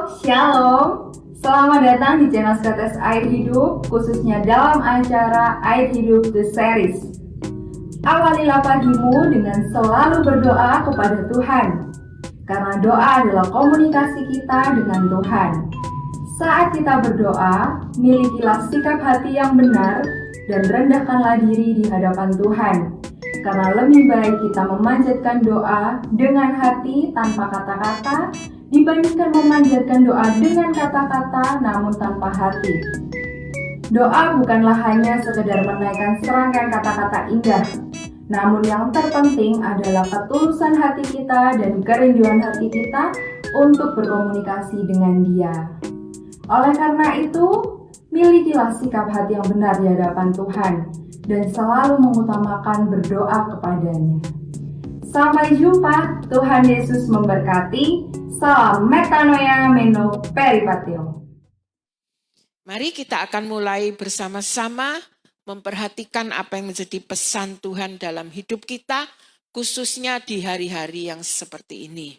Shalom. Selamat datang di channel Setetes Air Hidup, khususnya dalam acara Air Hidup The Series. Awalilah pagimu dengan selalu berdoa kepada Tuhan, karena doa adalah komunikasi kita dengan Tuhan. Saat kita berdoa, milikilah sikap hati yang benar dan rendahkanlah diri di hadapan Tuhan. Karena lebih baik kita memanjatkan doa dengan hati tanpa kata-kata dibandingkan memanjatkan doa dengan kata-kata namun tanpa hati. Doa bukanlah hanya sekedar menaikkan serangkaian kata-kata indah, namun yang terpenting adalah ketulusan hati kita dan kerinduan hati kita untuk berkomunikasi dengan Dia. Oleh karena itu, milikilah sikap hati yang benar di hadapan Tuhan dan selalu mengutamakan berdoa kepadanya. Sampai jumpa, Tuhan Yesus memberkati. Salam metanoia meno peripatio. Mari kita akan mulai bersama-sama memperhatikan apa yang menjadi pesan Tuhan dalam hidup kita, khususnya di hari-hari yang seperti ini.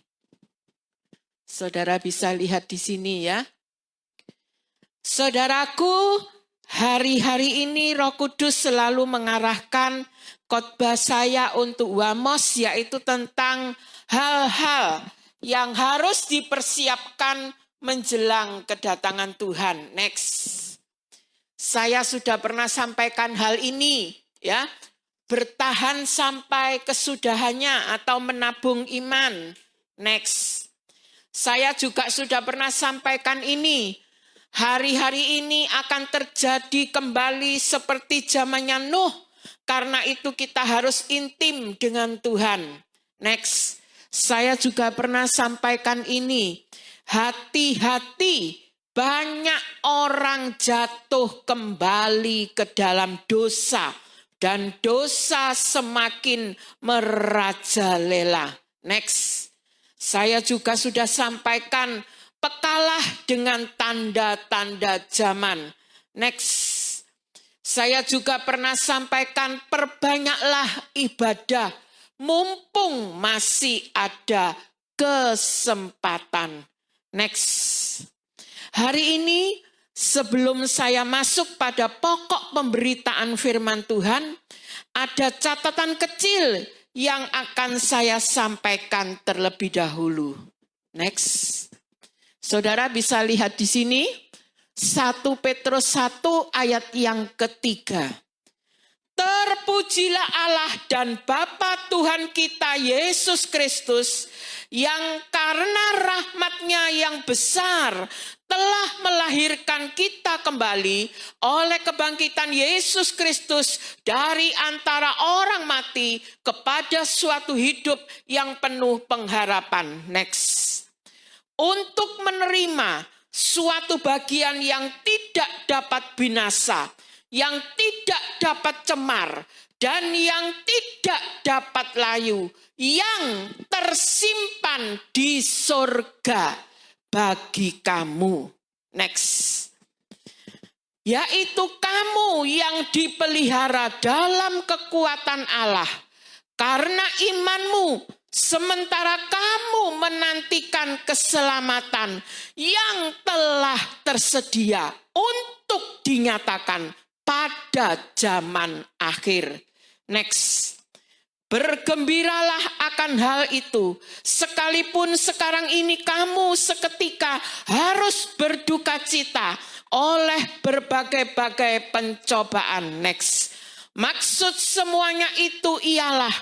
Saudara bisa lihat di sini ya. Saudaraku, hari-hari ini Roh Kudus selalu mengarahkan khotbah saya untuk Wamos, yaitu tentang hal-hal yang harus dipersiapkan menjelang kedatangan Tuhan. Next. Saya sudah pernah sampaikan hal ini ya. Bertahan sampai kesudahannya atau menabung iman. Next. Saya juga sudah pernah sampaikan ini. Hari-hari ini akan terjadi kembali seperti zamannya Nuh. Karena itu kita harus intim dengan Tuhan. Next. Saya juga pernah sampaikan ini. Hati-hati, banyak orang jatuh kembali ke dalam dosa. Dan dosa semakin merajalela. Next. Saya juga sudah sampaikan pekalah dengan tanda-tanda zaman. Next. Saya juga pernah sampaikan perbanyaklah ibadah. Mumpung masih ada kesempatan. Next. Hari ini sebelum saya masuk pada pokok pemberitaan firman Tuhan, ada catatan kecil yang akan saya sampaikan terlebih dahulu. Next. Saudara bisa lihat di sini 1 Petrus 1 ayat yang ketiga. Terpujilah Allah dan Bapa Tuhan kita Yesus Kristus yang karena rahmat-Nya yang besar telah melahirkan kita kembali oleh kebangkitan Yesus Kristus dari antara orang mati kepada suatu hidup yang penuh pengharapan. Next. Untuk menerima suatu bagian yang tidak dapat binasa, yang tidak dapat cemar, dan yang tidak dapat layu, yang tersimpan di surga bagi kamu. Next. Yaitu kamu yang dipelihara dalam kekuatan Allah, karena imanmu, sementara kamu menantikan keselamatan yang telah tersedia untuk dinyatakan pada zaman akhir. Next. Bergembiralah akan hal itu, sekalipun sekarang ini kamu seketika harus berduka cita oleh berbagai-bagai pencobaan. Next. Maksud semuanya itu ialah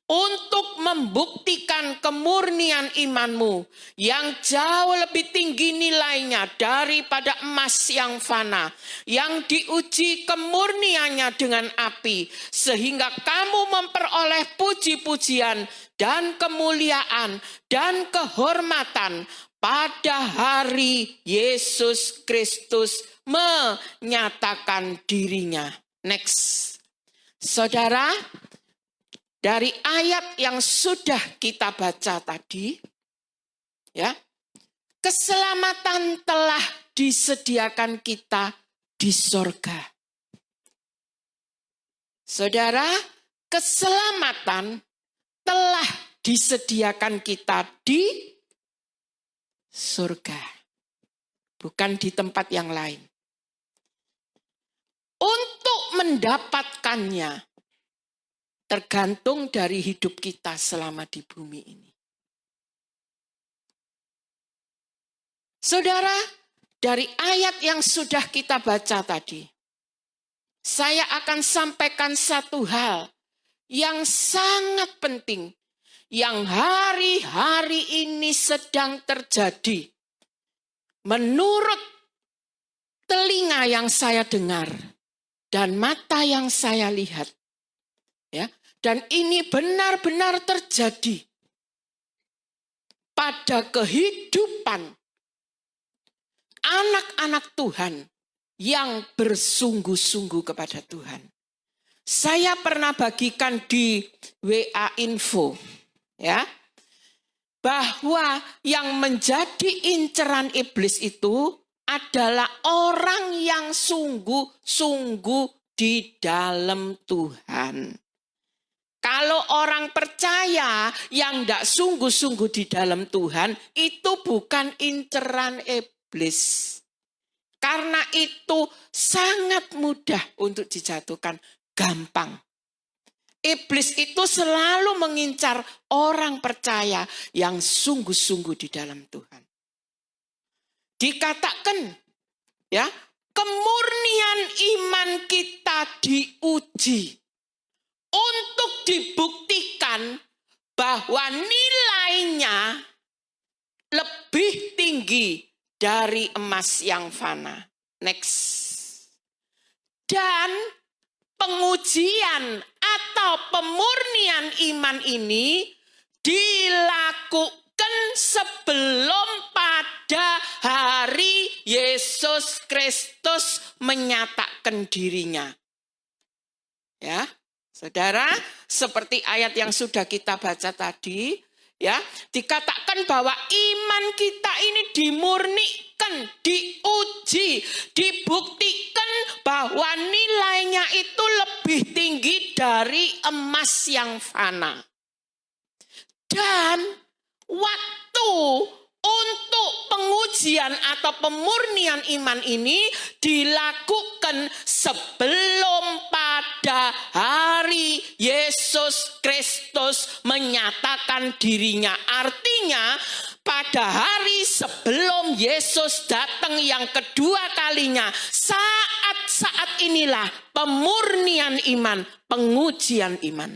untuk membuktikan kemurnian imanmu yang jauh lebih tinggi nilainya daripada emas yang fana, yang diuji kemurniannya dengan api, sehingga kamu memperoleh puji-pujian dan kemuliaan dan kehormatan pada hari Yesus Kristus menyatakan dirinya. Next. Saudara, dari ayat yang sudah kita baca tadi, ya, keselamatan telah disediakan kita di sorga. Saudara, keselamatan telah disediakan kita di surga. bukan di tempat yang lain. Untuk mendapatkannya tergantung dari hidup kita selama di bumi ini. Saudara, dari ayat yang sudah kita baca tadi, saya akan sampaikan satu hal yang sangat penting, yang hari-hari ini sedang terjadi. Menurut telinga yang saya dengar dan mata yang saya lihat, ya, dan ini benar-benar terjadi pada kehidupan anak-anak Tuhan yang bersungguh-sungguh kepada Tuhan. Saya pernah bagikan di WA Info, ya, bahwa yang menjadi inceran iblis itu adalah orang yang sungguh-sungguh di dalam Tuhan. Kalau orang percaya yang tidak sungguh-sungguh di dalam Tuhan, itu bukan inceran iblis. Karena itu sangat mudah untuk dijatuhkan, gampang. Iblis itu selalu mengincar orang percaya yang sungguh-sungguh di dalam Tuhan. Dikatakan, ya, kemurnian iman kita diuji untuk dibuktikan bahwa nilainya lebih tinggi dari emas yang fana. Next. Dan pengujian atau pemurnian iman ini dilakukan sebelum pada hari Yesus Kristus menyatakan dirinya. Ya, saudara, seperti ayat yang sudah kita baca tadi, ya, dikatakan bahwa iman kita ini dimurnikan, diuji, dibuktikan bahwa nilainya itu lebih tinggi dari emas yang fana. Dan waktu untuk pengujian atau pemurnian iman ini dilakukan sebelum pada hari Yesus Kristus menyatakan dirinya. Artinya pada hari sebelum Yesus datang yang kedua kalinya, saat-saat inilah pemurnian iman, pengujian iman.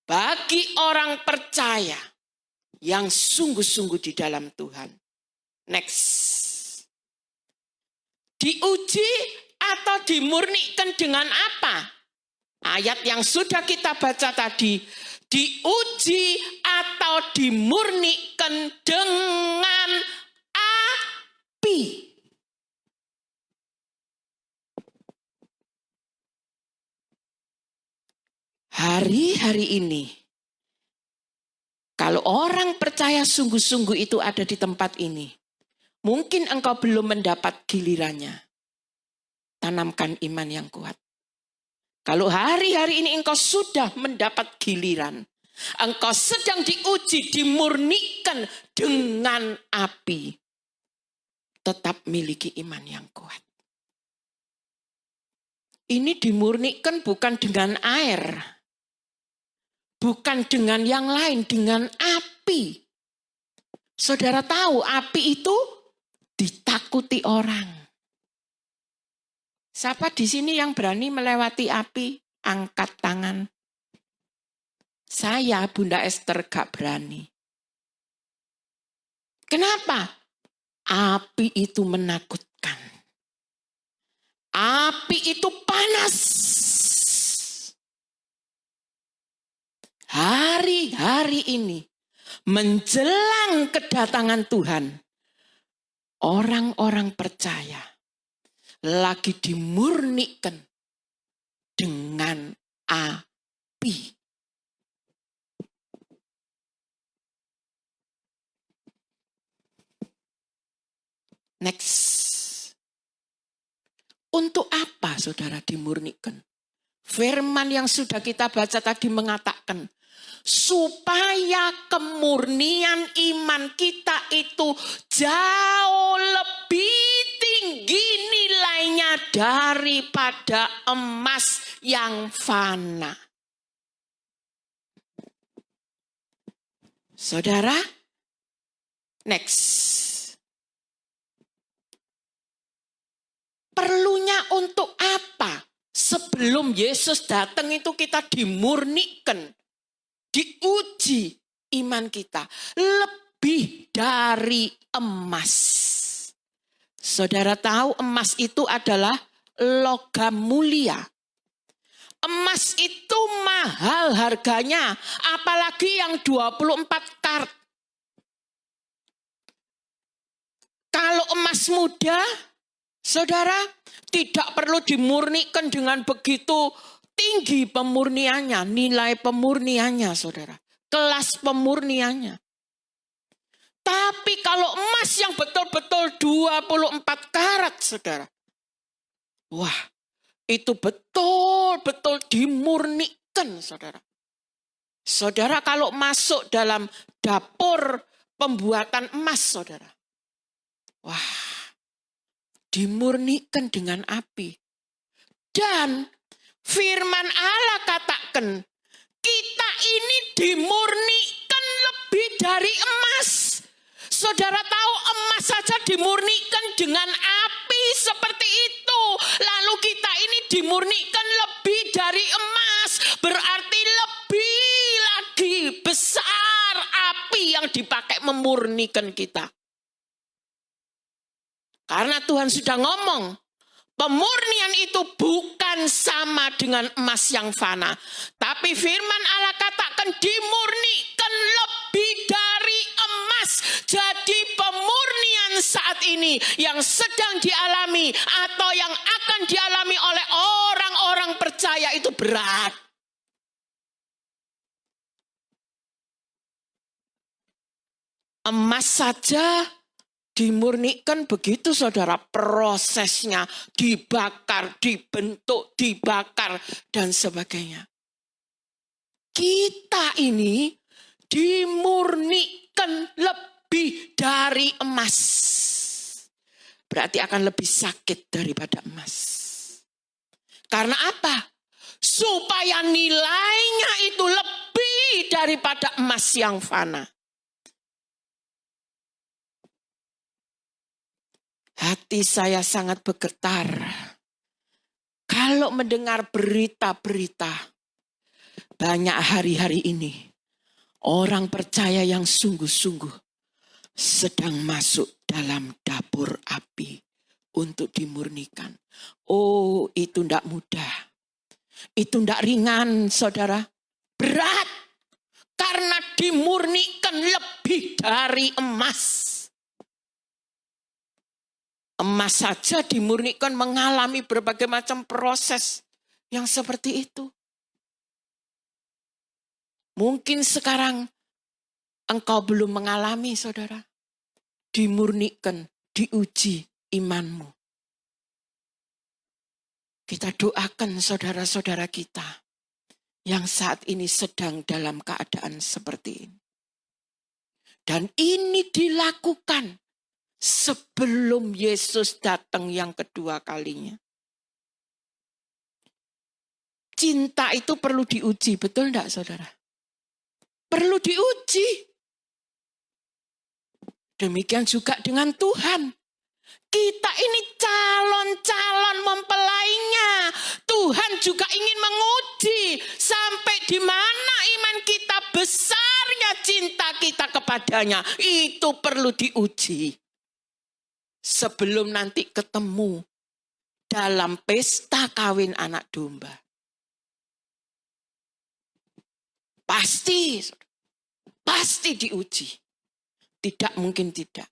Bagi orang percaya yang sungguh-sungguh di dalam Tuhan. Next. Diuji atau dimurnikan dengan apa? Ayat yang sudah kita baca tadi. Diuji atau dimurnikan dengan api. Hari-hari ini, kalau orang percaya sungguh-sungguh itu ada di tempat ini, mungkin engkau belum mendapat gilirannya. Tanamkan iman yang kuat. Kalau hari-hari ini engkau sudah mendapat giliran, engkau sedang diuji, dimurnikan dengan api, tetap miliki iman yang kuat. Ini dimurnikan bukan dengan air. Bukan dengan yang lain, dengan api. Saudara tahu api itu ditakuti orang. Siapa di sini yang berani melewati api? Angkat tangan. Saya, Bunda Esther, gak berani. Kenapa? Api itu menakutkan. Api itu panas. Hari-hari ini menjelang kedatangan Tuhan, orang-orang percaya lagi dimurnikan dengan api. Next. Untuk apa saudara dimurnikan? Firman yang sudah kita baca tadi mengatakan supaya kemurnian iman kita itu jauh lebih tinggi nilainya daripada emas yang fana. Saudara, next. Perlunya untuk apa? Sebelum Yesus datang itu kita dimurnikan, diuji iman kita lebih dari emas. Saudara tahu emas itu adalah logam mulia. Emas itu mahal harganya, apalagi yang 24 karat. Kalau emas muda, saudara, tidak perlu dimurnikan dengan begitu tinggi pemurniannya, nilai pemurniannya, saudara. Kelas pemurniannya. Tapi kalau emas yang betul-betul 24 karat, saudara. Wah, itu betul-betul dimurnikan, saudara. Saudara kalau masuk dalam dapur pembuatan emas, saudara. Wah, dimurnikan dengan api. Dan firman Allah katakan, kita ini dimurnikan lebih dari emas. Saudara tahu emas saja dimurnikan dengan api seperti itu. Lalu kita ini dimurnikan lebih dari emas. Berarti lebih lagi besar api yang dipakai memurnikan kita. Karena Tuhan sudah ngomong, pemurnian itu bukan sama dengan emas yang fana. Tapi firman Allah katakan dimurnikan lebih dari emas. Jadi pemurnian saat ini yang sedang dialami atau yang akan dialami oleh orang-orang percaya itu berat. Emas saja dimurnikan begitu, saudara, prosesnya dibakar, dibentuk, dibakar, dan sebagainya. Kita ini dimurnikan lebih dari emas. Berarti akan lebih sakit daripada emas. Karena apa? Supaya nilainya itu lebih daripada emas yang fana. Hati saya sangat bergetar kalau mendengar berita-berita banyak hari-hari ini orang percaya yang sungguh-sungguh sedang masuk dalam dapur api untuk dimurnikan. Oh, itu tidak mudah. Itu tidak ringan, saudara. Berat karena dimurnikan lebih dari emas. Emas saja dimurnikan mengalami berbagai macam proses yang seperti itu. Mungkin sekarang engkau belum mengalami, saudara. Dimurnikan, diuji imanmu. Kita doakan saudara-saudara kita yang saat ini sedang dalam keadaan seperti ini. Dan ini dilakukan sebelum Yesus datang yang kedua kalinya. Cinta itu perlu diuji, betul enggak, saudara? Perlu diuji. Demikian juga dengan Tuhan. Kita ini calon-calon mempelainya. Tuhan juga ingin menguji sampai di mana iman kita, besarnya cinta kita kepadanya. Itu perlu diuji. Sebelum nanti ketemu dalam pesta kawin anak domba. Pasti diuji. Tidak mungkin tidak.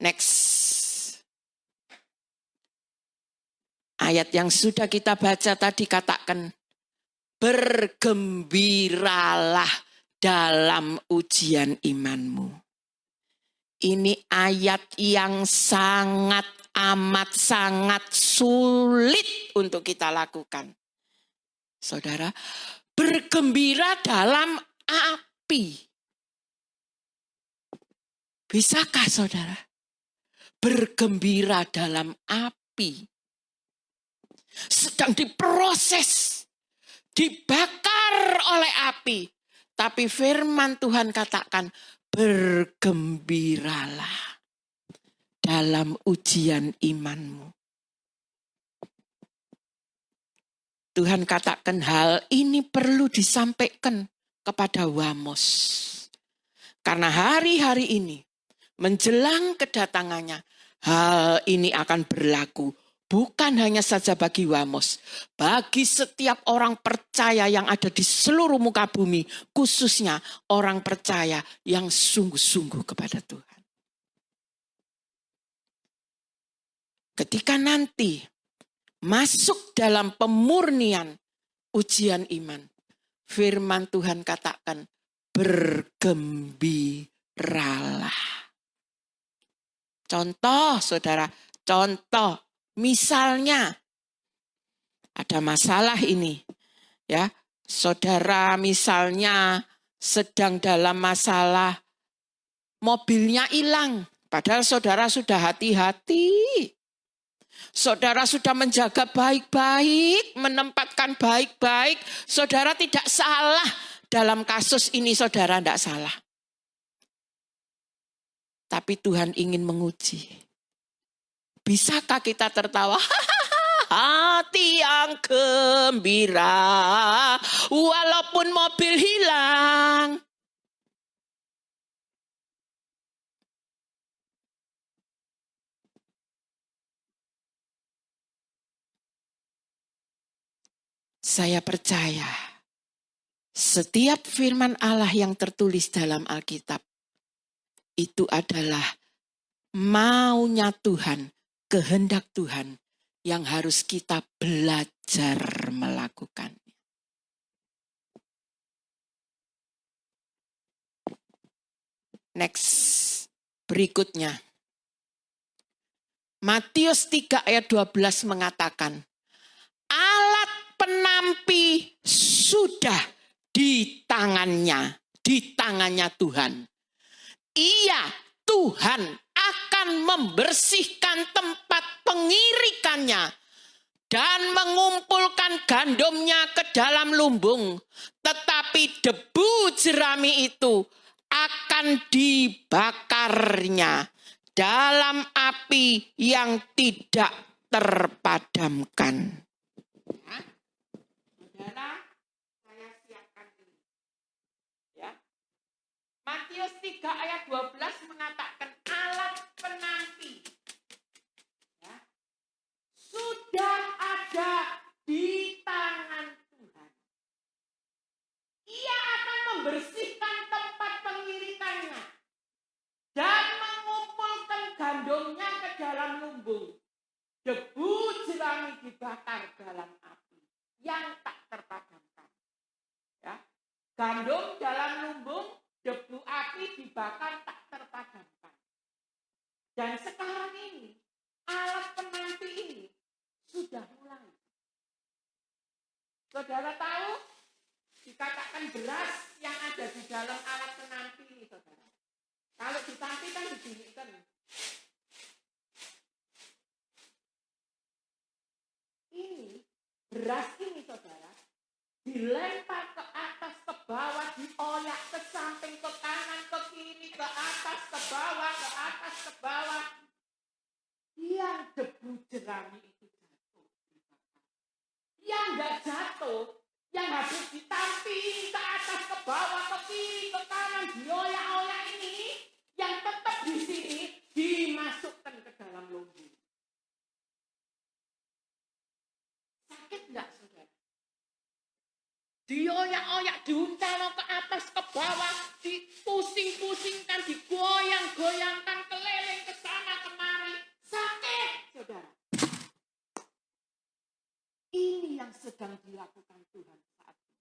Next. Ayat yang sudah kita baca tadi katakan, bergembiralah dalam ujian imanmu. Ini ayat yang sangat amat sangat sulit untuk kita lakukan. Saudara, bergembira dalam api. Bisakah saudara? Bergembira dalam api. Sedang diproses, dibakar oleh api. Tapi firman Tuhan katakan, bergembiralah dalam ujian imanmu. Tuhan katakan hal ini perlu disampaikan kepada Wamos. Karena hari-hari ini menjelang kedatangannya, hal ini akan berlaku. Bukan hanya saja bagi Wamos, bagi setiap orang percaya yang ada di seluruh muka bumi, khususnya orang percaya yang sungguh-sungguh kepada Tuhan. Ketika nanti masuk dalam pemurnian ujian iman, firman Tuhan katakan, bergembiralah. Contoh, saudara, contoh. Misalnya ada masalah ini, ya, saudara misalnya sedang dalam masalah mobilnya hilang, padahal saudara sudah hati-hati, saudara sudah menjaga baik-baik, menempatkan baik-baik, saudara tidak salah dalam kasus ini, saudara tidak salah. Tapi Tuhan ingin menguji. Bisakah kita tertawa? Hati yang gembira, walaupun mobil hilang. Saya percaya setiap firman Allah yang tertulis dalam Alkitab itu adalah maunya Tuhan, kehendak Tuhan yang harus kita belajar melakukan. Next, berikutnya. Matius 3 ayat 12 mengatakan, alat penampi sudah di tangannya Tuhan. Ia, Tuhan, akan membersihkan tempat pengirikannya dan mengumpulkan gandumnya ke dalam lumbung. Tetapi debu jerami itu akan dibakarnya dalam api yang tidak terpadamkan. Ya, saudara, saya siapkan ini. Ya. Matius 3 ayat 12 mengatakan alat penampi, ya, sudah ada di tangan Tuhan. Ia akan membersihkan tempat pengirikannya dan mengumpulkan gandumnya ke dalam lumbung. Debu jerami dibakar dalam api yang tak terpadamkan. Ya. Gandum dalam lumbung, debu api dibakar tak terpadamkan. Dan sekarang ini, alat penampi ini sudah mulai. Saudara tahu, dikatakan beras yang ada di dalam alat penampi ini, saudara. Kalau ditampi kan dibunyikan. Ini, beras ini, saudara, dilempar ke atas, ke bawah, dioyak ke samping, ke kanan, ke kiri, ke atas, ke bawah, ke atas, ke bawah. Yang debu jerami itu jatuh. Yang enggak jatuh, yang harus ditampi ke atas, ke bawah, ke kiri, ke kanan, dioyak-oyak ini, yang tetap di sini, dimasukkan ke dalam lumbung. Sakit enggak, saudara? Dioyak-oyak, diuntal ke atas, ke bawah, dipusing-pusingkan, digoyang-goyangkan, keliling ke sana kemari. Sakit, saudara. Ini yang sedang dilakukan Tuhan saat ini.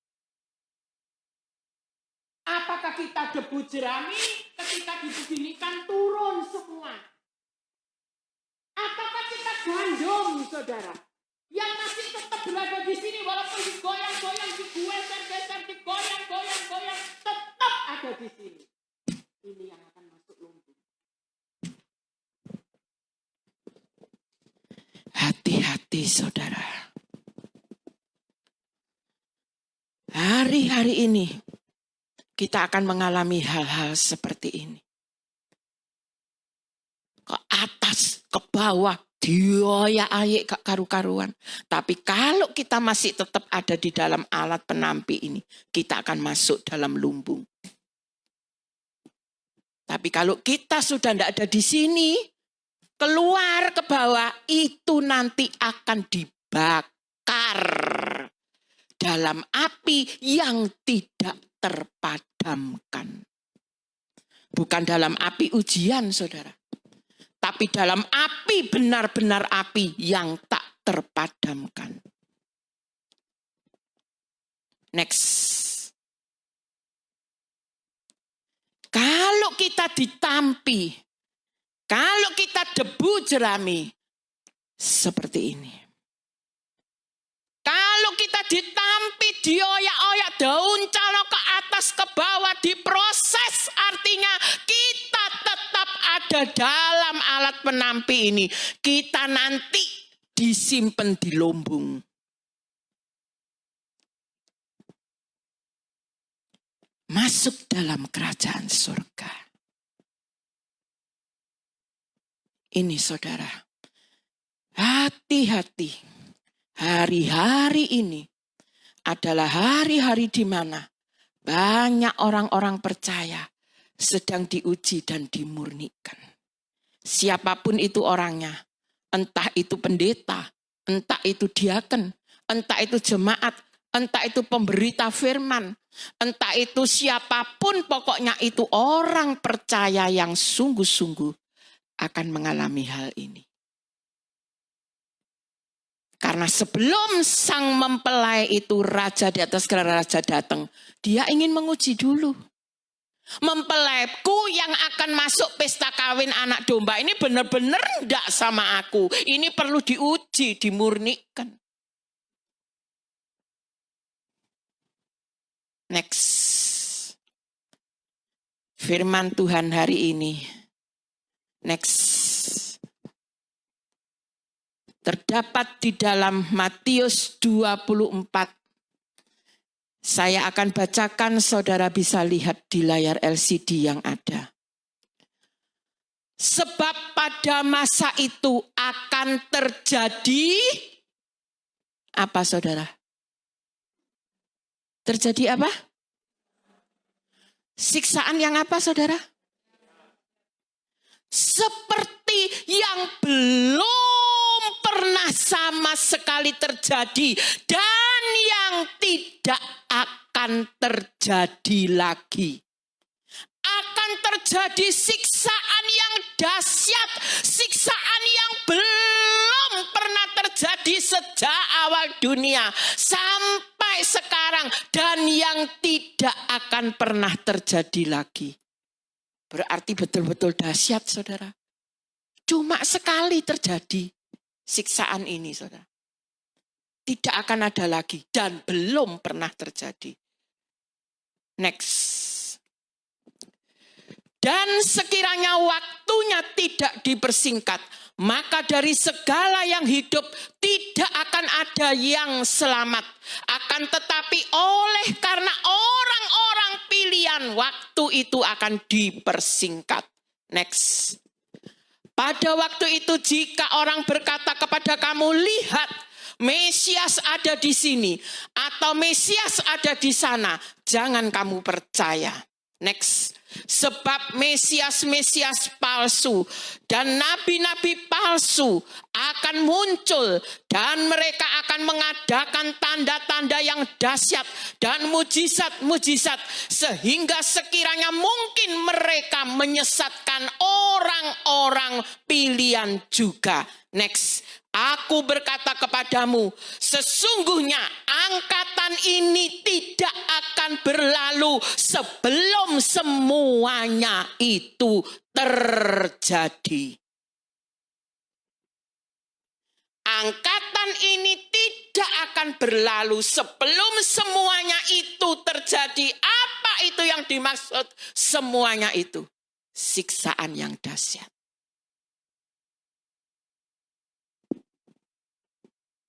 Apakah kita debu jerami ketika dibeginikan turun semua? Ataukah kita gandum, saudara, yang masih tetap berada di sini walaupun digoyang-goyang, digeser-geser, digoyang-goyang, tetap ada di sini. Ini yang akan masuk lumbung. Hati-hati, saudara. Hari-hari ini kita akan mengalami hal-hal seperti ini. Ke atas, ke bawah, dioyak-ayik gak karu-karuan. Tapi kalau kita masih tetap ada di dalam alat penampi ini, kita akan masuk dalam lumbung. Tapi kalau kita sudah tidak ada di sini, keluar ke bawah, itu nanti akan dibakar dalam api yang tidak terpadamkan. Bukan dalam api ujian, saudara. Tapi dalam api, benar-benar api yang tak terpadamkan. Next. Kalau kita ditampi, kalau kita debu jerami, seperti ini. Kalau kita ditampi, dioyak-oyak, daun calo ke atas, ke bawah, diproses, artinya kita tetap ada dalam alat penampi ini. Kita nanti disimpan di lumbung. Masuk dalam kerajaan surga. Ini saudara, hati-hati. Hari-hari ini adalah hari-hari di mana banyak orang-orang percaya sedang diuji dan dimurnikan. Siapapun itu orangnya, entah itu pendeta, entah itu diaken, entah itu jemaat, entah itu pemberita firman, entah itu siapapun, pokoknya itu orang percaya yang sungguh-sungguh akan mengalami hal ini. Karena sebelum sang mempelai itu, raja di atas segala raja datang, dia ingin menguji dulu. Mempelaiku yang akan masuk pesta kawin anak domba ini benar-benar enggak sama aku. Ini perlu diuji, dimurnikan. Next. Firman Tuhan hari ini. Next. Terdapat di dalam Matius 24. Saya akan bacakan, saudara bisa lihat di layar LCD yang ada. Sebab pada masa itu akan terjadi, apa saudara? Terjadi apa? Siksaan yang apa saudara? Seperti yang belum pernah sama sekali terjadi dan yang tidak akan terjadi lagi. Akan terjadi siksaan yang dahsyat, siksaan yang belum pernah terjadi sejak awal dunia sampai sekarang dan yang tidak akan pernah terjadi lagi. Berarti betul-betul dahsyat, saudara. Cuma sekali terjadi siksaan ini, saudara. Tidak akan ada lagi dan belum pernah terjadi. Next. Dan sekiranya waktunya tidak dipersingkat, maka dari segala yang hidup tidak akan ada yang selamat. Akan tetapi oleh karena orang-orang pilihan, waktu itu akan dipersingkat. Next. Pada waktu itu jika orang berkata kepada kamu, lihat Mesias ada di sini atau Mesias ada di sana, jangan kamu percaya. Next. Sebab Mesias-Mesias palsu dan nabi-nabi palsu akan muncul dan mereka akan mengadakan tanda-tanda yang dahsyat dan mujizat-mujizat sehingga sekiranya mungkin mereka menyesatkan orang-orang pilihan juga. Next. Aku berkata kepadamu, sesungguhnya angkatan ini tidak akan berlalu sebelum semuanya itu terjadi. angkatan ini tidak akan berlalu sebelum semuanya itu terjadi. Apa itu yang dimaksud semuanya itu? Siksaan yang dahsyat.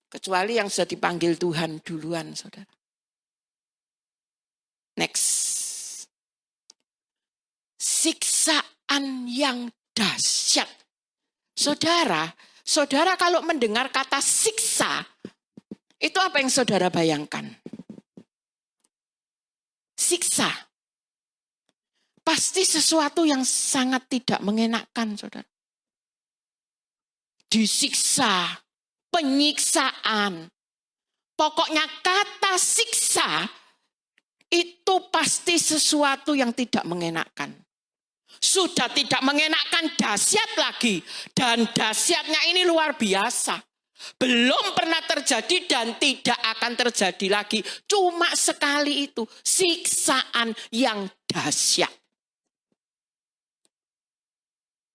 Kecuali yang sudah dipanggil Tuhan duluan, saudara. Next. Siksaan yang dahsyat. Saudara kalau mendengar kata siksa, itu apa yang saudara bayangkan? Siksa. Pasti sesuatu yang sangat tidak mengenakan, saudara. Disiksa, penyiksaan. Pokoknya kata siksa itu pasti sesuatu yang tidak mengenakan. Sudah tidak mengenakan, dahsyat lagi. Dan dahsyatnya ini luar biasa. Belum pernah terjadi dan tidak akan terjadi lagi. Cuma sekali itu, siksaan yang dahsyat.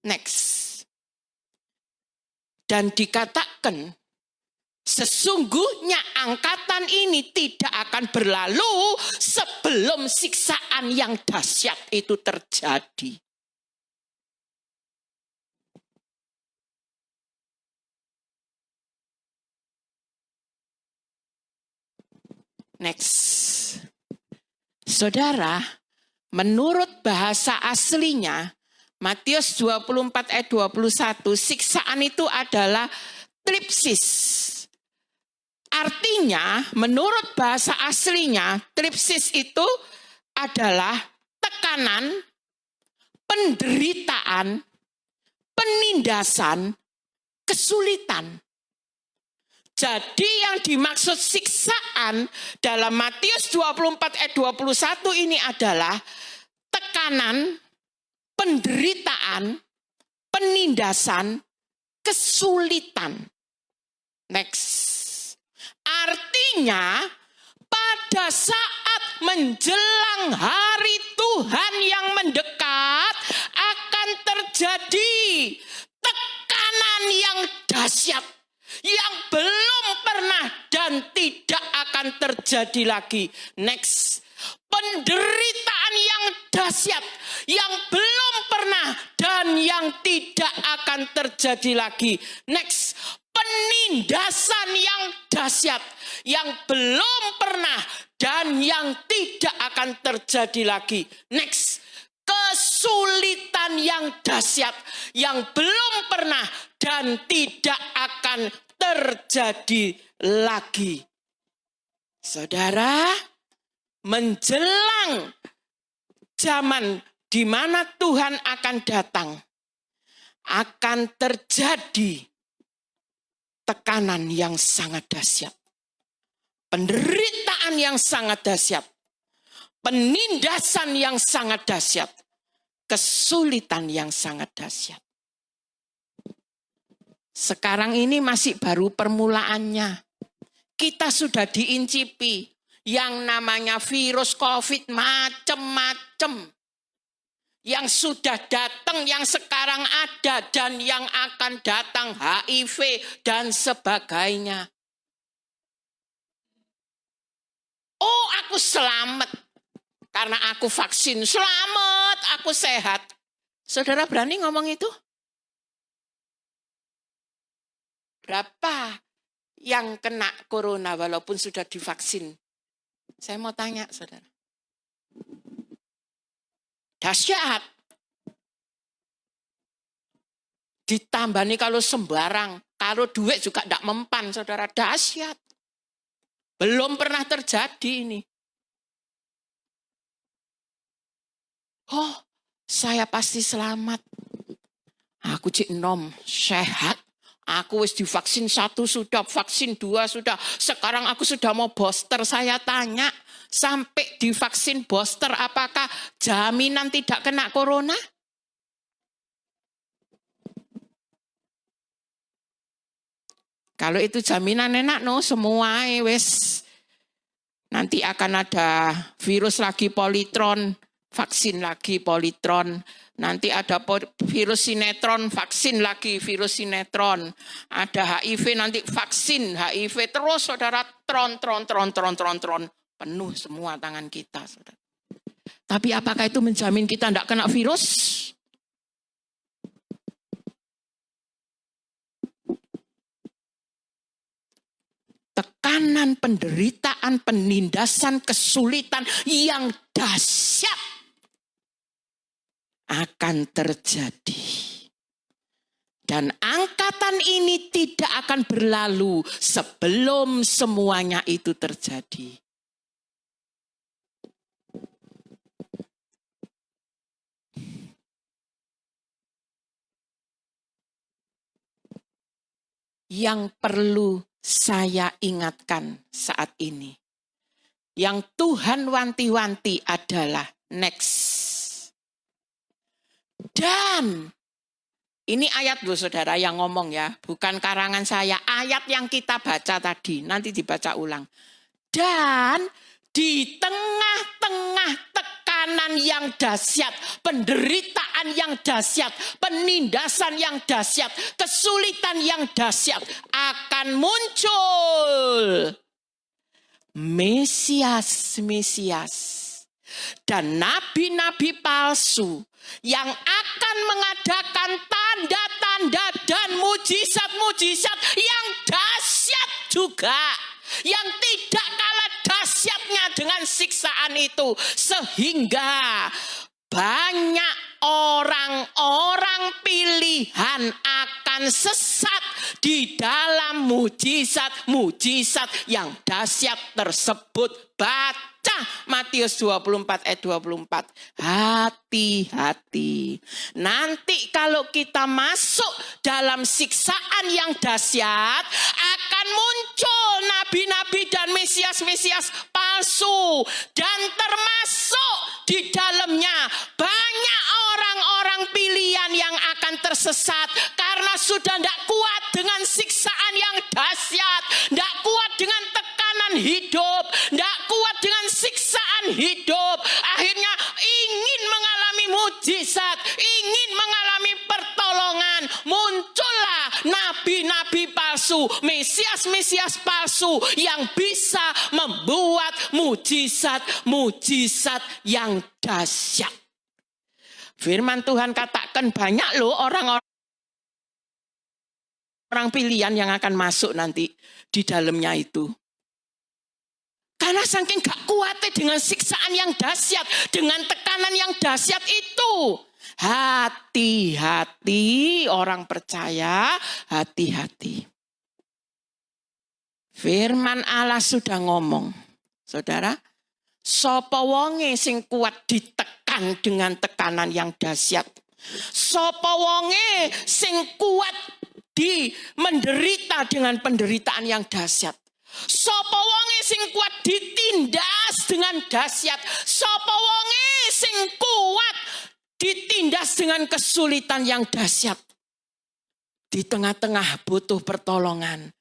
Next. Dan dikatakan, sesungguhnya angkatan ini tidak akan berlalu sebelum siksaan yang dahsyat itu terjadi. Next. Saudara, menurut bahasa aslinya, Matius 24 ayat 21, siksaan itu adalah tripsis. Artinya, menurut bahasa aslinya, tripsis itu adalah tekanan, penderitaan, penindasan, kesulitan. Jadi yang dimaksud siksaan dalam Matius 24 ayat 21 ini adalah tekanan, penderitaan, penindasan, kesulitan. Next. Artinya pada saat menjelang hari Tuhan yang mendekat akan terjadi tekanan yang dahsyat yang belum pernah dan tidak akan terjadi lagi. Next. Penderitaan yang dahsyat yang belum pernah dan yang tidak akan terjadi lagi. Next. Penindasan yang dahsyat yang belum pernah dan yang tidak akan terjadi lagi. Next. Kesulitan yang dahsyat yang belum pernah dan tidak akan terjadi lagi. Saudara, menjelang zaman di mana Tuhan akan datang, akan terjadi tekanan yang sangat dahsyat, penderitaan yang sangat dahsyat, penindasan yang sangat dahsyat, kesulitan yang sangat dahsyat. Sekarang ini masih baru permulaannya. Kita sudah diincipi yang namanya virus COVID macam-macam. Yang sudah datang, yang sekarang ada, dan yang akan datang, HIV dan sebagainya. Oh, aku selamat karena aku vaksin. Selamat, aku sehat. Saudara berani ngomong itu? Berapa yang kena corona walaupun sudah divaksin? Saya mau tanya, saudara. Dahsyat. Ditambah nih kalau sembarang, kalau duit juga tidak mempan, saudara. Dahsyat. Belum pernah terjadi ini. Oh, saya pasti selamat. Aku cik nom, sehat. Aku wis divaksin 1 sudah, vaksin 2 sudah. Sekarang aku sudah mau booster. Saya tanya, sampai divaksin booster apakah jaminan tidak kena corona? Kalau itu jaminan enak, no, semua wis. Nanti akan ada virus lagi politron. vaksin lagi politron. Nanti ada virus sinetron, vaksin lagi virus sinetron. Ada HIV, nanti vaksin HIV. Terus saudara, tron. Penuh semua tangan kita, saudara. Tapi apakah itu menjamin kita tidak kena virus? Tekanan, penderitaan, penindasan, kesulitan yang dahsyat akan terjadi. Dan angkatan ini tidak akan berlalu sebelum semuanya itu terjadi. Yang perlu saya ingatkan saat ini, yang Tuhan wanti-wanti adalah next. Dan ini ayat loh saudara yang ngomong ya, bukan karangan saya, ayat yang kita baca tadi, nanti dibaca ulang. Dan di tengah-tengah tekanan yang dahsyat, penderitaan yang dahsyat, penindasan yang dahsyat, kesulitan yang dahsyat, akan muncul Mesias dan nabi-nabi palsu yang akan mengadakan tanda-tanda dan mujizat-mujizat yang dahsyat juga, yang tidak kalah dahsyatnya dengan siksaan itu, sehingga banyak orang-orang pilihan akan sesat di dalam mujizat-mujizat yang dahsyat tersebut. Baca Matius 24 ayat 24. Hati-hati. Nanti kalau kita masuk dalam siksaan yang dahsyat, akan muncul nabi-nabi dan mesias-mesias palsu. Dan termasuk di dalamnya banyak orang-orang pilihan yang akan tersesat karena sudah tidak kuat dengan siksaan yang dahsyat, tidak kuat dengan tekanan hidup, tidak kuat dengan siksaan hidup. Akhirnya ingin mengalami mujizat, ingin mengalami pertolongan. Muncullah nabi-nabi palsu, mesias-mesias palsu yang bisa membuat mujizat-mujizat yang dahsyat. Firman Tuhan katakan banyak loh orang-orang pilihan yang akan masuk nanti di dalamnya itu. Karena saking gak kuatnya dengan siksaan yang dahsyat, dengan tekanan yang dahsyat itu. Hati-hati orang percaya, hati-hati. Firman Allah sudah ngomong, saudara, sapa wonge sing kuat ditekan dengan tekanan yang dahsyat. Sapa wonge sing kuat menderita dengan penderitaan yang dahsyat. Sapa wonge sing kuat ditindas dengan dahsyat. Sapa wonge sing kuat ditindas dengan kesulitan yang dahsyat. Di tengah-tengah butuh pertolongan,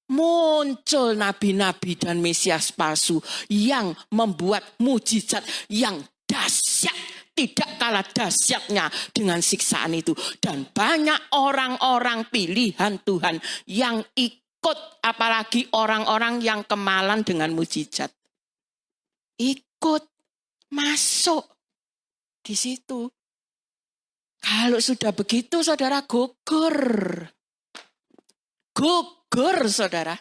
muncul nabi-nabi dan mesias palsu yang membuat mujizat yang dahsyat, tidak kalah dahsyatnya dengan siksaan itu. Dan banyak orang-orang pilihan Tuhan yang ikut, apalagi orang-orang yang kemalan dengan mujizat. Ikut masuk di situ. Kalau sudah begitu saudara, gugur. Gugur saudara.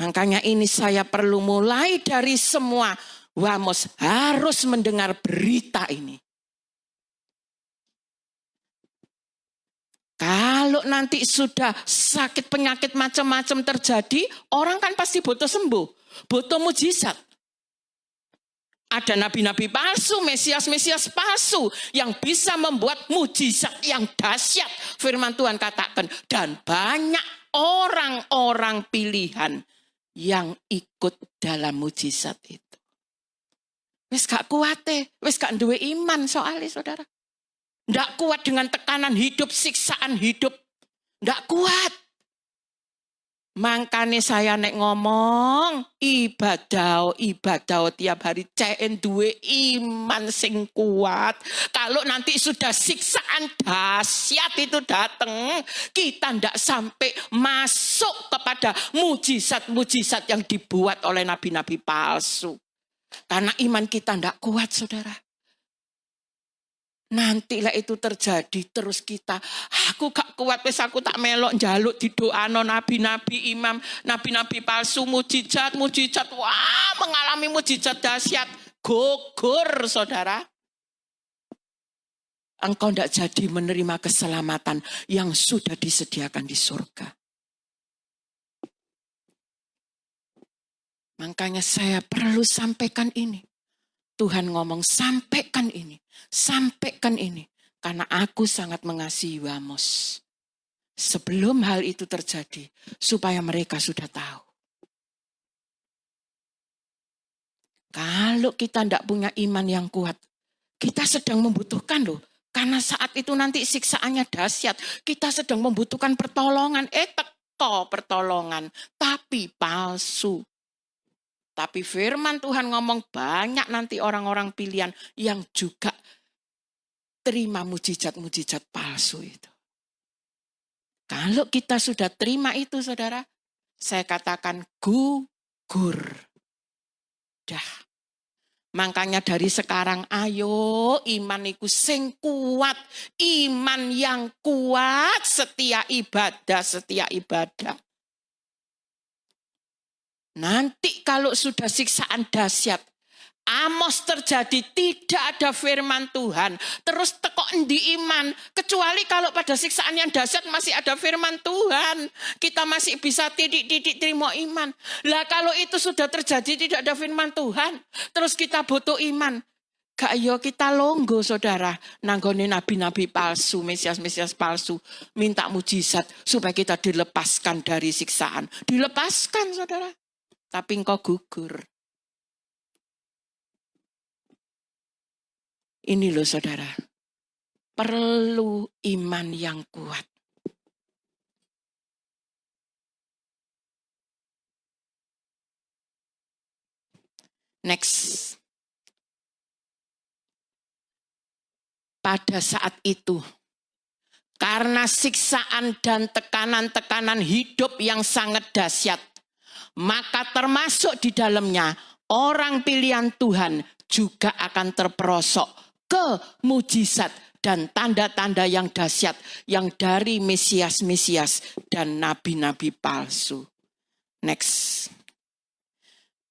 Makanya ini saya perlu mulai dari semua Wamos harus mendengar berita ini. Kalau nanti sudah sakit penyakit macam-macam terjadi, orang kan pasti butuh sembuh, butuh mujizat. Ada nabi-nabi palsu, mesias-mesias palsu yang bisa membuat mujizat yang dahsyat. Firman Tuhan katakan, dan banyak orang-orang pilihan yang ikut dalam mujizat itu. Wis gak kuat wis gak duwe iman soalnya saudara. Ndak kuat dengan tekanan hidup, siksaan hidup. Ndak kuat. Mangkane saya nek ngomong ibadah tiap hari ceen duwe iman sing kuat. Kalau nanti sudah siksaan dahsyat itu datang, kita ndak sampai masuk kepada mujizat-mujizat yang dibuat oleh nabi-nabi palsu. Karena iman kita ndak kuat, saudara. Nantilah itu terjadi terus kita, aku gak kuat wis aku tak melok njaluk didoano nabi-nabi imam, nabi-nabi palsu mujizat, wah mengalami mujizat dahsyat, gugur saudara. Engkau tidak jadi menerima keselamatan yang sudah disediakan di surga. Makanya saya perlu sampaikan ini. Tuhan ngomong sampaikan ini. Karena aku sangat mengasihi Wamos. Sebelum hal itu terjadi, supaya mereka sudah tahu. Kalau kita tidak punya iman yang kuat, kita sedang membutuhkan loh. Karena saat itu nanti siksaannya dahsyat. Kita sedang membutuhkan pertolongan. Teko pertolongan, tapi palsu. Tapi firman Tuhan ngomong banyak nanti orang-orang pilihan yang juga terima mujizat-mujizat palsu itu. Kalau kita sudah terima itu saudara, saya katakan gugur. Dah. Makanya dari sekarang ayo iman iku sing kuat. Iman yang kuat setia ibadah. Nanti kalau sudah siksaan dahsyat, Amos terjadi tidak ada firman Tuhan. Terus tekok di iman. Kecuali kalau pada siksaan yang dahsyat masih ada firman Tuhan. Kita masih bisa titik-titik terima iman. Lah kalau itu sudah terjadi tidak ada firman Tuhan. Terus kita butuh iman. Gak yo kita longgo saudara. Nanggone nabi-nabi palsu, mesias-mesias palsu. Minta mujizat supaya kita dilepaskan dari siksaan. Dilepaskan saudara. Tapi engkau gugur. Ini loh saudara. Perlu iman yang kuat. Next. Pada saat itu. Karena siksaan dan tekanan-tekanan hidup yang sangat dahsyat. Maka termasuk di dalamnya orang pilihan Tuhan juga akan terperosok ke mujizat dan tanda-tanda yang dahsyat yang dari Mesias-Mesias dan nabi-nabi palsu. Next.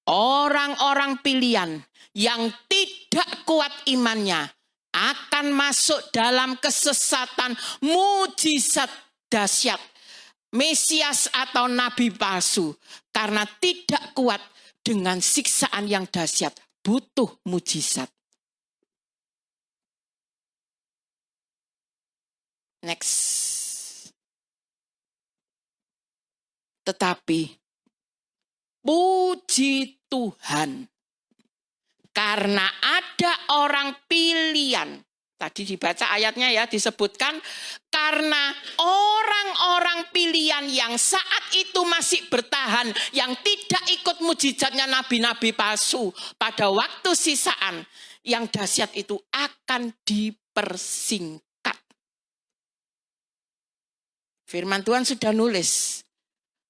Orang-orang pilihan yang tidak kuat imannya akan masuk dalam kesesatan mujizat dahsyat. Mesias atau nabi palsu karena tidak kuat dengan siksaan yang dahsyat, butuh mujizat. Next. Tetapi puji Tuhan karena ada orang pilihan. Tadi dibaca ayatnya ya, disebutkan karena orang-orang pilihan yang saat itu masih bertahan, yang tidak ikut mujizatnya nabi-nabi palsu pada waktu sisaan, yang dahsyat itu akan dipersingkat. Firman Tuhan sudah nulis,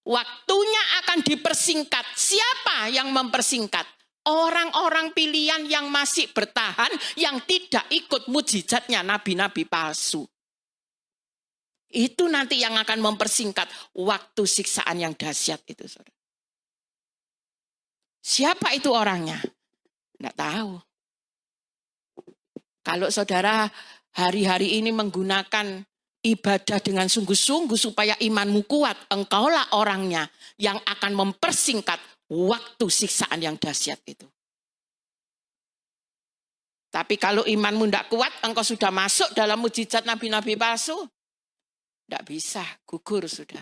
waktunya akan dipersingkat. Siapa yang mempersingkat? Orang-orang pilihan yang masih bertahan, yang tidak ikut mujizatnya nabi-nabi palsu. Itu nanti yang akan mempersingkat waktu siksaan yang dahsyat itu. Saudara. Siapa itu orangnya? Tidak tahu. Kalau saudara hari-hari ini menggunakan ibadah dengan sungguh-sungguh supaya imanmu kuat, engkaulah orangnya yang akan mempersingkat waktu siksaan yang dahsyat itu. Tapi kalau imanmu tidak kuat, engkau sudah masuk dalam mujizat nabi-nabi palsu. Tidak bisa, gugur sudah.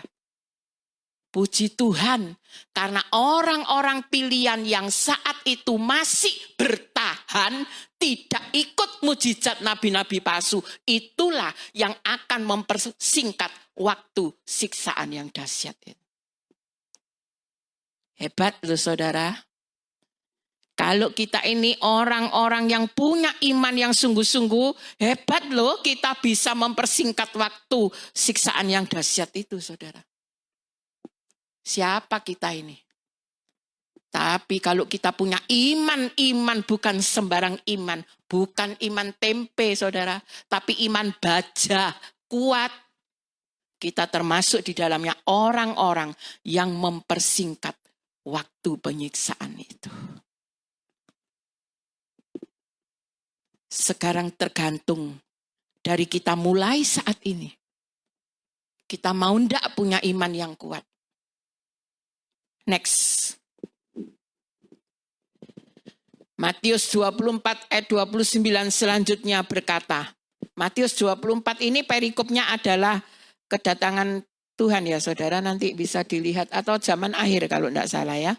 Puji Tuhan, karena orang-orang pilihan yang saat itu masih bertahan, tidak ikut mujizat nabi-nabi palsu, itulah yang akan mempersingkat waktu siksaan yang dahsyat itu. Hebat loh saudara. Kalau kita ini orang-orang yang punya iman yang sungguh-sungguh, hebat loh kita bisa mempersingkat waktu siksaan yang dahsyat itu saudara. Siapa kita ini? Tapi kalau kita punya iman bukan sembarang iman. Bukan iman tempe saudara, tapi iman baja, kuat. Kita termasuk di dalamnya orang-orang yang mempersingkat waktu penyiksaan itu. Sekarang tergantung dari kita mulai saat ini. Kita mau ndak punya iman yang kuat. Next. Matius 24 ayat 29 selanjutnya berkata. Matius 24 ini perikopnya adalah kedatangan Tuhan ya saudara. Nanti bisa dilihat atau zaman akhir kalau tidak salah ya.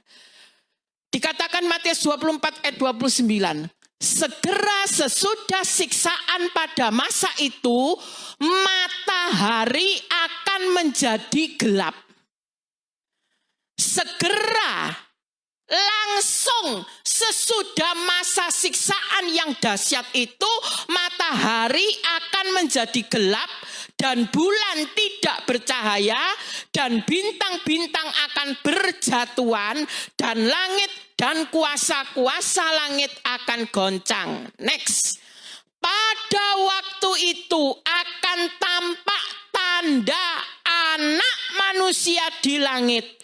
Dikatakan Matius 24 ayat 29. Segera sesudah siksaan pada masa itu, matahari akan menjadi gelap. Segera, langsung sesudah masa siksaan yang dahsyat itu, matahari akan menjadi gelap dan bulan tidak bercahaya dan bintang-bintang akan berjatuhan dan langit dan kuasa-kuasa langit akan goncang. Next. Pada waktu itu akan tampak tanda Anak Manusia di langit.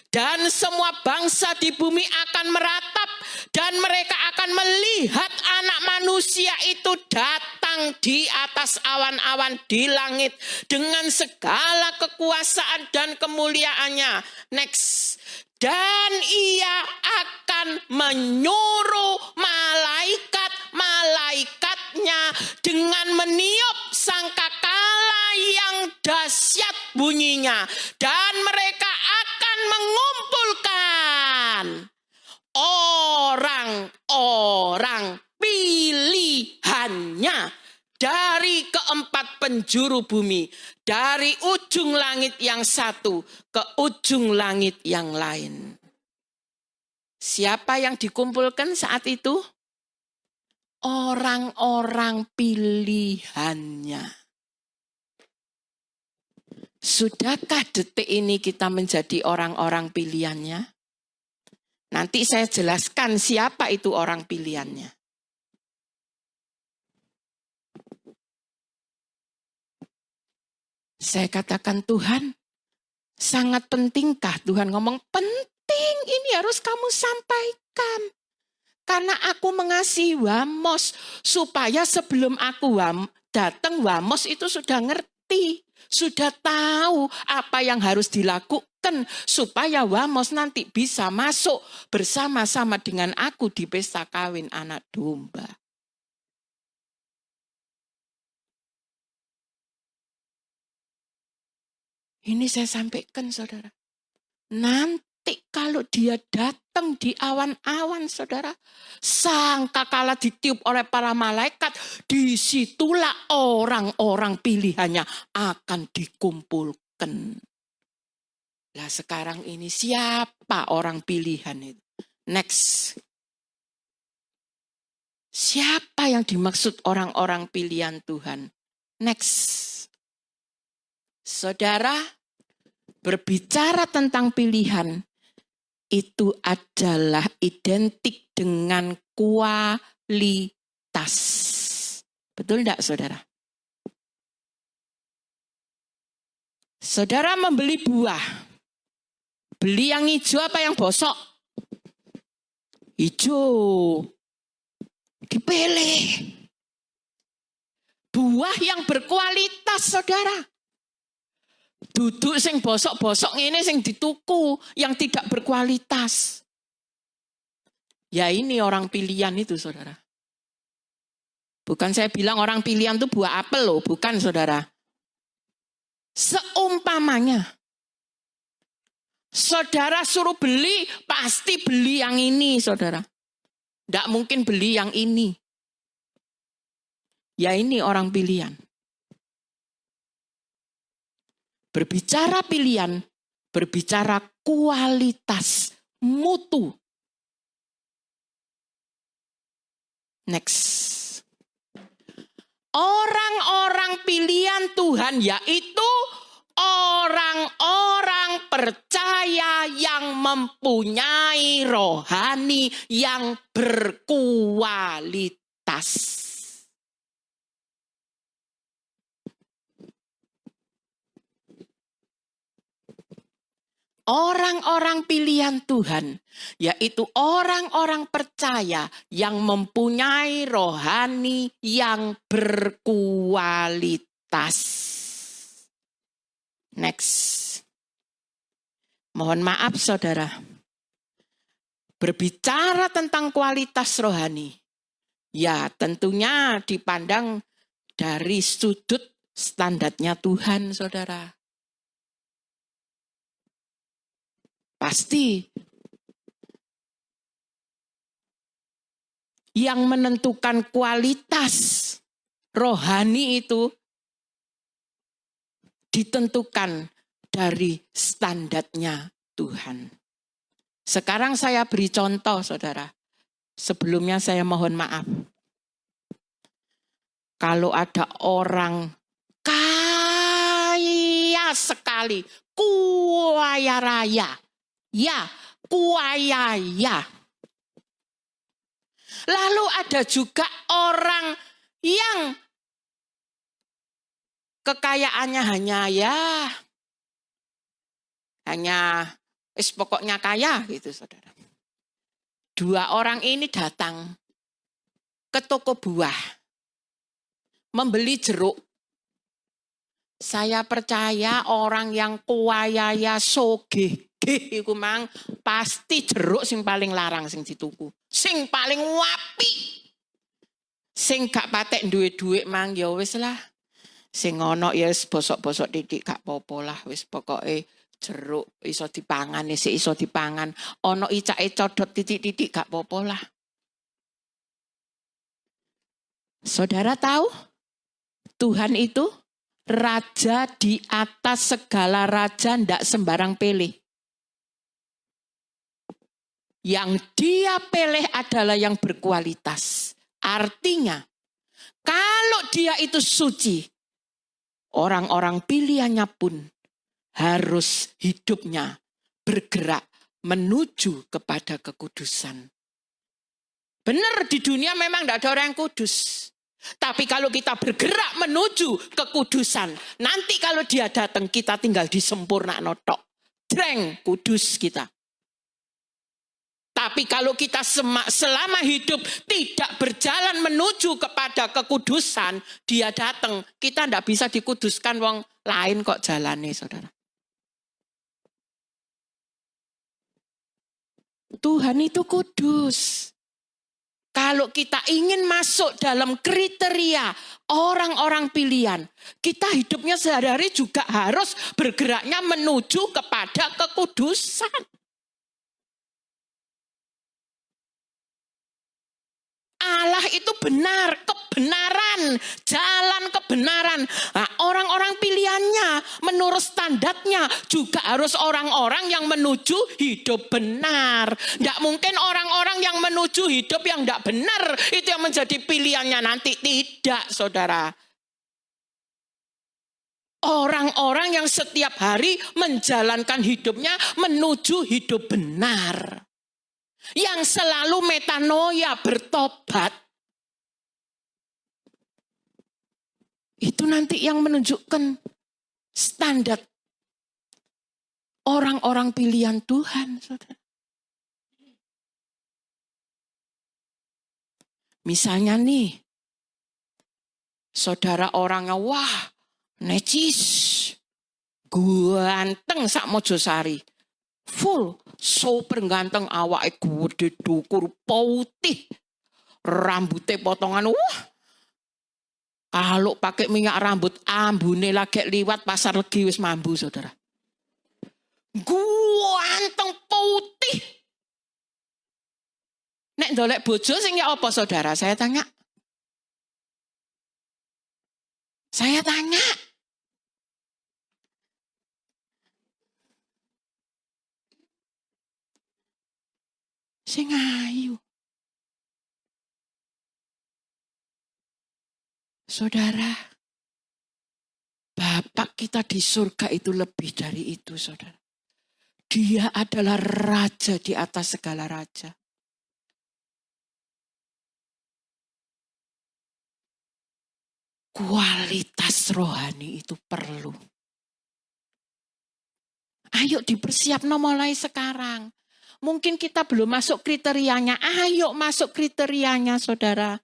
Dan semua bangsa di bumi akan meratap dan mereka akan melihat Anak Manusia itu datang di atas awan-awan di langit dengan segala kekuasaan dan kemuliaannya. Next. Dan ia akan menyuruh malaikat-malaikatnya dengan meniup sangkakala yang dahsyat bunyinya. Dan mereka akan mengumpulkan orang-orang pilihannya dari keempat penjuru bumi, dari ujung langit yang satu ke ujung langit yang lain. Siapa yang dikumpulkan saat itu? Orang-orang pilihannya. Sudahkah detik ini kita menjadi orang-orang pilihannya? Nanti saya jelaskan siapa itu orang pilihannya. Saya katakan, Tuhan, sangat pentingkah? Tuhan ngomong, penting, ini harus kamu sampaikan. Karena aku mengasihi Wamos, supaya sebelum aku datang, Wamos itu sudah ngerti, sudah tahu apa yang harus dilakukan, supaya Wamos nanti bisa masuk bersama-sama dengan aku di pesta kawin anak domba. Ini saya sampaikan saudara. Nanti kalau dia datang di awan-awan saudara. Sangkakala ditiup oleh para malaikat. Disitulah orang-orang pilihannya akan dikumpulkan. Lah sekarang ini siapa orang pilihan itu? Next. Siapa yang dimaksud orang-orang pilihan Tuhan? Next. Saudara, berbicara tentang pilihan, itu adalah identik dengan kualitas. Betul enggak saudara? Saudara membeli buah. Beli yang hijau apa yang bosok? Hijau. Dipilih. Buah yang berkualitas saudara. Duduk sing bosok-bosok ini sing dituku yang tidak berkualitas. Ya ini orang pilihan itu saudara. Bukan saya bilang orang pilihan itu buah apel loh, bukan saudara. Seumpamanya saudara suruh beli, pasti beli yang ini saudara. Tidak mungkin beli yang ini. Ya ini orang pilihan. Berbicara pilihan, berbicara kualitas mutu. Next. Orang-orang pilihan Tuhan yaitu orang-orang percaya yang mempunyai rohani yang berkualitas. Orang-orang pilihan Tuhan, yaitu orang-orang percaya yang mempunyai rohani yang berkualitas. Next. Mohon maaf saudara. Berbicara tentang kualitas rohani, ya tentunya dipandang dari sudut standarnya Tuhan, saudara. Pasti yang menentukan kualitas rohani itu ditentukan dari standarnya Tuhan. Sekarang saya beri contoh, saudara. Sebelumnya saya mohon maaf. Kalau ada orang kaya sekali, kaya raya, ya, kuaya. Lalu ada juga orang yang kekayaannya hanya pokoknya kaya gitu, saudara. Dua orang ini datang ke toko buah, membeli jeruk. Saya percaya orang yang kuaya sogeh iku mang pasti jeruk sing paling larang sing dituku, sing paling wapi. Sing gak patek duwe-duwe mang ya wis lah. Sing ono ya wis bosok-bosok titik gak apa-apa lah, wis pokoke jeruk iso dipangan, iso dipangan. Ono icake codot titik-titik gak apa-apa lah. Saudara tahu? Tuhan itu raja di atas segala raja, ndak sembarang pilih. Yang dia pilih adalah yang berkualitas. Artinya, kalau dia itu suci, orang-orang pilihannya pun harus hidupnya bergerak menuju kepada kekudusan. Benar, di dunia memang tidak ada orang yang kudus. Tapi kalau kita bergerak menuju kekudusan, nanti kalau dia datang kita tinggal disempurnakan tok. Dreng, kudus kita. Tapi kalau kita selama hidup tidak berjalan menuju kepada kekudusan, dia datang, kita tidak bisa dikuduskan, wong lain kok jalannya, saudara. Tuhan itu kudus. Kalau kita ingin masuk dalam kriteria orang-orang pilihan, kita hidupnya sehari-hari juga harus bergeraknya menuju kepada kekudusan. Allah itu benar, kebenaran, jalan kebenaran. Nah, orang-orang pilihannya menurut standarnya juga harus orang-orang yang menuju hidup benar. Tidak mungkin orang-orang yang menuju hidup yang tidak benar itu yang menjadi pilihannya nanti. Tidak, saudara. Orang-orang yang setiap hari menjalankan hidupnya menuju hidup benar. Yang selalu metanoia, bertobat. Itu nanti yang menunjukkan standar orang-orang pilihan Tuhan, saudara. Misalnya nih, saudara orangnya wah, necis, ganteng sak Mojosari. Full, super ganteng, awake gede dukur putih, rambutnya potongan, wah. Kalau pakai minyak rambut, ambune lagi liwat pasar Legi wis mambu, saudara. Ganteng putih. Nek ndolek bojo sing ya apa, saudara? Saya tanya. Sing ayu. Saudara, Bapak kita di surga itu lebih dari itu, saudara. Dia adalah raja di atas segala raja. Kualitas rohani itu perlu. Ayo dipersiapkan mulai sekarang. Mungkin kita belum masuk kriterianya. Ayo masuk kriterianya, saudara.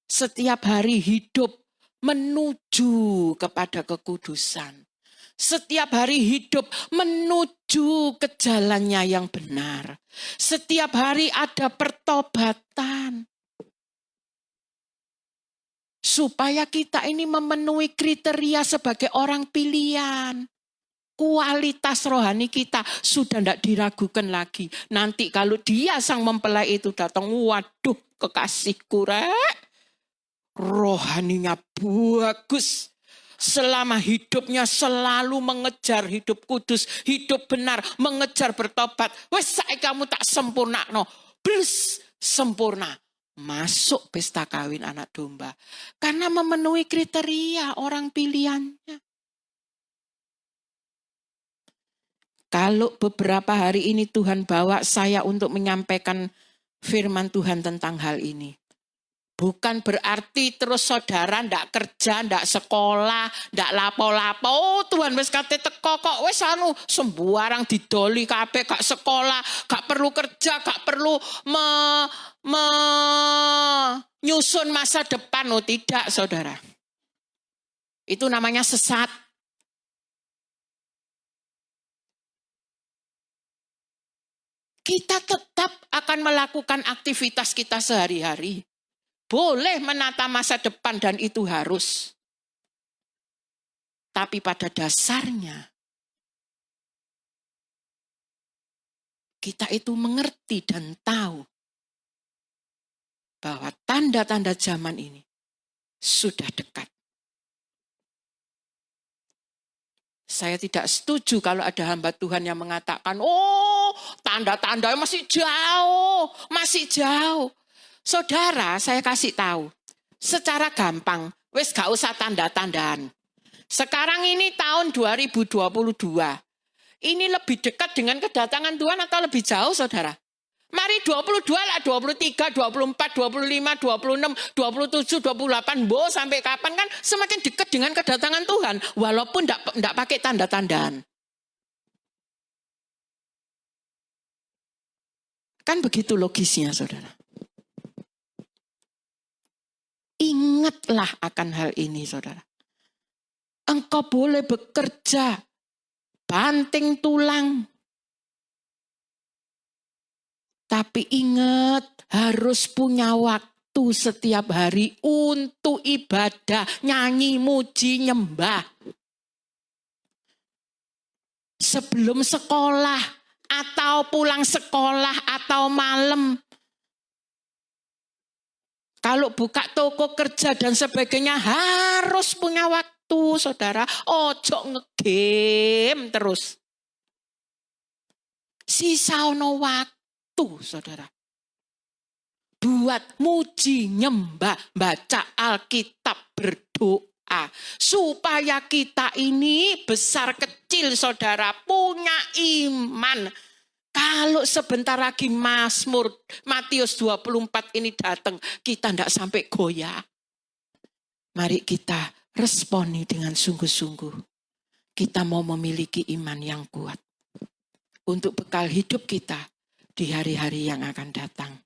Setiap hari hidup menuju kepada kekudusan. Setiap hari hidup menuju ke jalannya yang benar. Setiap hari ada pertobatan. Supaya kita ini memenuhi kriteria sebagai orang pilihan. Kualitas rohani kita sudah tidak diragukan lagi. Nanti kalau dia sang mempelai itu datang, waduh kekasihku rek. Rohaninya bagus. Selama hidupnya selalu mengejar hidup kudus, hidup benar, mengejar bertobat. Wes saiki kamu tak sempurna no. Blus sempurna. Masuk pesta kawin anak domba. Karena memenuhi kriteria orang pilihannya. Kalau beberapa hari ini Tuhan bawa saya untuk menyampaikan firman Tuhan tentang hal ini. Bukan berarti terus saudara ndak kerja, ndak sekolah, ndak lapo-lapo. Oh Tuhan wis kate teko kok wis anu sembarang didoli kabeh, gak sekolah, gak perlu kerja, gak perlu nyusun masa depan. Oh tidak saudara. Itu namanya sesat. Kita tetap akan melakukan aktivitas kita sehari-hari. Boleh menata masa depan dan itu harus. Tapi pada dasarnya, kita itu mengerti dan tahu bahwa tanda-tanda zaman ini sudah dekat. Saya tidak setuju kalau ada hamba Tuhan yang mengatakan, oh tanda-tanda masih jauh, masih jauh. Saudara, saya kasih tahu, secara gampang, wes gak usah tanda-tandaan. Sekarang ini tahun 2022, ini lebih dekat dengan kedatangan Tuhan atau lebih jauh saudara? Mari 22 lah, 23, 24, 25, 26, 27, 28, sampai kapan kan semakin dekat dengan kedatangan Tuhan. Walaupun enggak pakai tanda-tandaan. Kan begitu logisnya saudara. Ingatlah akan hal ini saudara. Engkau boleh bekerja, banting tulang. Tapi ingat harus punya waktu setiap hari untuk ibadah, nyanyi, muji, nyembah. Sebelum sekolah atau pulang sekolah atau malam. Kalau buka toko kerja dan sebagainya harus punya waktu, saudara. Ojo ngegame terus. Sisa ono waktu, saudara. Buat muji, nyembah, baca Alkitab, berdoa. Supaya kita ini besar kecil, saudara, punya iman. Kalau sebentar lagi Mazmur Matius 24 ini datang, kita tidak sampai goyah. Mari kita responi dengan sungguh-sungguh. Kita mau memiliki iman yang kuat. Untuk bekal hidup kita di hari-hari yang akan datang.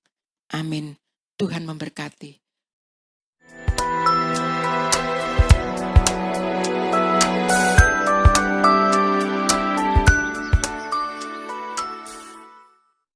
Amin. Tuhan memberkati.